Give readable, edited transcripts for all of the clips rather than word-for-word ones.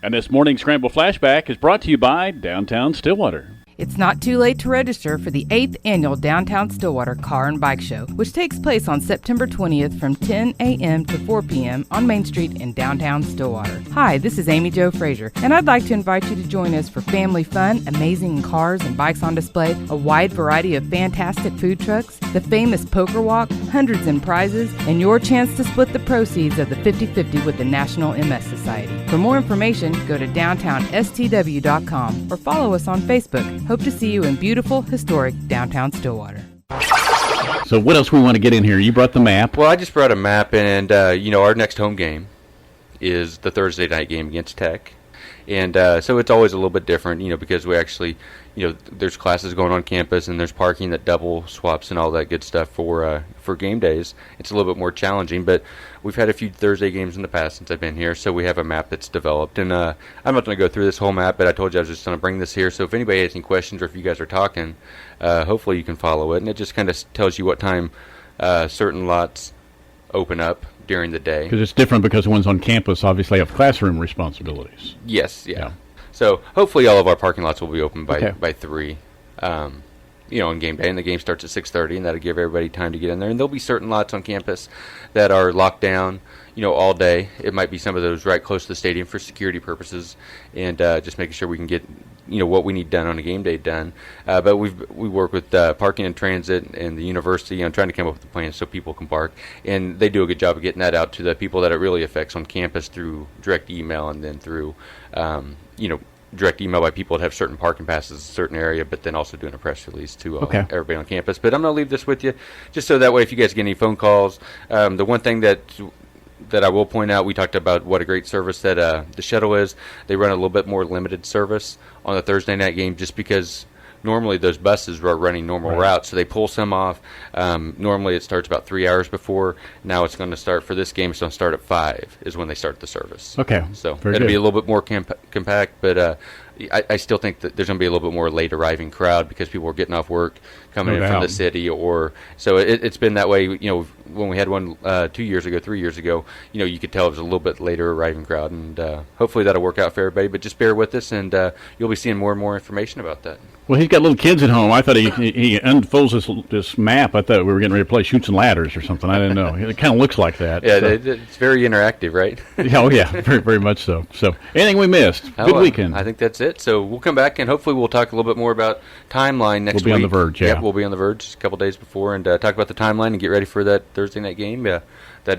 And this morning's Scramble Flashback is brought to you by Downtown Stillwater. It's not too late to register for the 8th Annual Downtown Stillwater Car and Bike Show, which takes place on September 20th from 10 a.m. to 4 p.m. on Main Street in downtown Stillwater. Hi, this is Amy Jo Frazier, and I'd like to invite you to join us for family fun, amazing cars and bikes on display, a wide variety of fantastic food trucks, the famous poker walk, hundreds in prizes, and your chance to split the proceeds of the 50-50 with the National MS Society. For more information, go to downtownstw.com or follow us on Facebook. Hope to see you in beautiful, historic downtown Stillwater. So what else we want to get in here? You brought the map. Well, I just brought a map, and our next home game is the Thursday night game against Tech. And so it's always a little bit different, because we actually, there's classes going on campus and there's parking that double swaps and all that good stuff for game days. It's a little bit more challenging, but we've had a few Thursday games in the past since I've been here, so we have a map that's developed. And I'm not going to go through this whole map, but I told you I was just going to bring this here. So if anybody has any questions or if you guys are talking, hopefully you can follow it. And it just kind of tells you what time certain lots open up during the day. Because it's different because the ones on campus obviously have classroom responsibilities. Yes, yeah. So hopefully all of our parking lots will be open by 3, on game day. And the game starts at 6:30, and that'll give everybody time to get in there. And there'll be certain lots on campus that are locked down, all day. It might be some of those right close to the stadium for security purposes and just making sure we can get what we need done on a game day done. But we work with Parking and Transit and the university on trying to come up with a plan so people can park. And they do a good job of getting that out to the people that it really affects on campus through direct email and then through, direct email by people that have certain parking passes in a certain area, but then also doing a press release to everybody on campus. But I'm going to leave this with you just so that way if you guys get any phone calls, the one thing that I will point out, we talked about what a great service that the shuttle is. They run a little bit more limited service on the Thursday night game just because normally those buses are running normal routes, so they pull some off. Normally it starts about 3 hours before. Now it's going to start for this game. It's going to start at 5 is when they start the service. Okay. So it'll be a little bit more compact, but I still think that there's going to be a little bit more late arriving crowd because people are getting off work, coming in from the city, so it's been that way. When we had one 3 years ago, you could tell it was a little bit later arriving crowd, and hopefully that'll work out for everybody. But just bear with us, and you'll be seeing more and more information about that. Well, he's got little kids at home. I thought he unfolds this map. I thought we were getting ready to play Chutes and Ladders or something. I didn't know. It kind of looks like that. Yeah, so. It's very interactive, right? Oh, yeah, very, very much so. So anything we missed? Good weekend. I think that's it. So we'll come back, and hopefully we'll talk a little bit more about timeline next week. We'll be on the verge, yeah. Yep, we'll be on the verge a couple days before and talk about the timeline and get ready for that Thursday night game. That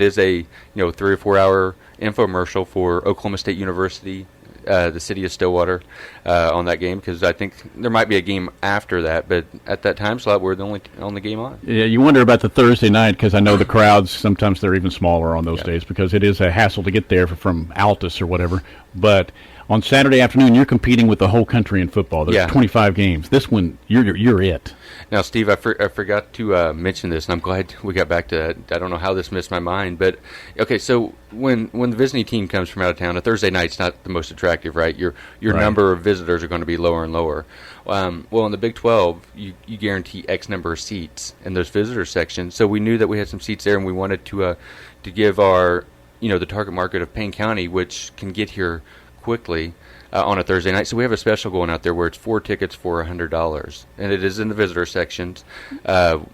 is a 3 or 4 hour infomercial for Oklahoma State University, the city of Stillwater, on that game, because I think there might be a game after that, but at that time slot we're the only game on. Yeah, you wonder about the Thursday night because I know the crowds sometimes they're even smaller on those days because it is a hassle to get there from Altus or whatever. But on Saturday afternoon you're competing with the whole country in football. There's 25 games. This one you're it. Now, Steve, I forgot to mention this, and I'm glad we got back to that. I don't know how this missed my mind, but okay. So when the visiting team comes from out of town, a Thursday night's not the most attractive, right? Your number of visitors are going to be lower and lower. Well, in the Big 12, you guarantee X number of seats in those visitor sections. So we knew that we had some seats there, and we wanted to give our the target market of Payne County, which can get here quickly. On a Thursday night. So we have a special going out there where it's 4 tickets for $100. And it is in the visitor sections.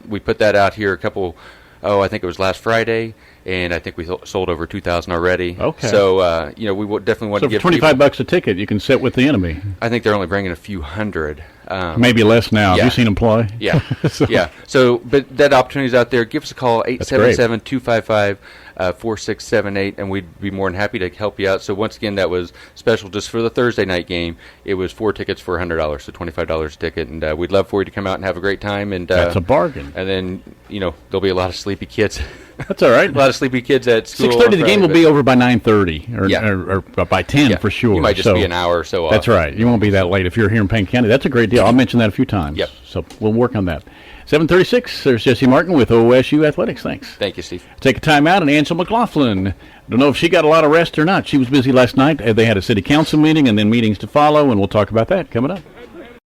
We put that out here I think it was last Friday, and I think we sold over 2,000 already. Okay. So, we definitely want to give for $25 a ticket, you can sit with the enemy. I think they're only bringing a few hundred. Maybe less now. Yeah. Have you seen them play? Yeah. Yeah. So, but that opportunity is out there. Give us a call, 877-255-4678, and we'd be more than happy to help you out. So once again, that was special just for the Thursday night game. It was 4 tickets for $100, so $25 a ticket, and we'd love for you to come out and have a great time. And that's a bargain. And then there'll be a lot of sleepy kids. That's all right. A lot of sleepy kids at school. 6:30. The game will be over by 9:30 or by 10 for sure. You might just be an hour or so off. That's right. You won't be that late if you're here in Payne County. That's a great deal. I'll mention that a few times. Yep. So we'll work on that. 7:36. There's Jesse Martin with OSU Athletics. Thanks. Thank you, Steve. Take a time out, and Angela McLaughlin. Don't know if she got a lot of rest or not. She was busy last night. They had a city council meeting and then meetings to follow, and we'll talk about that coming up.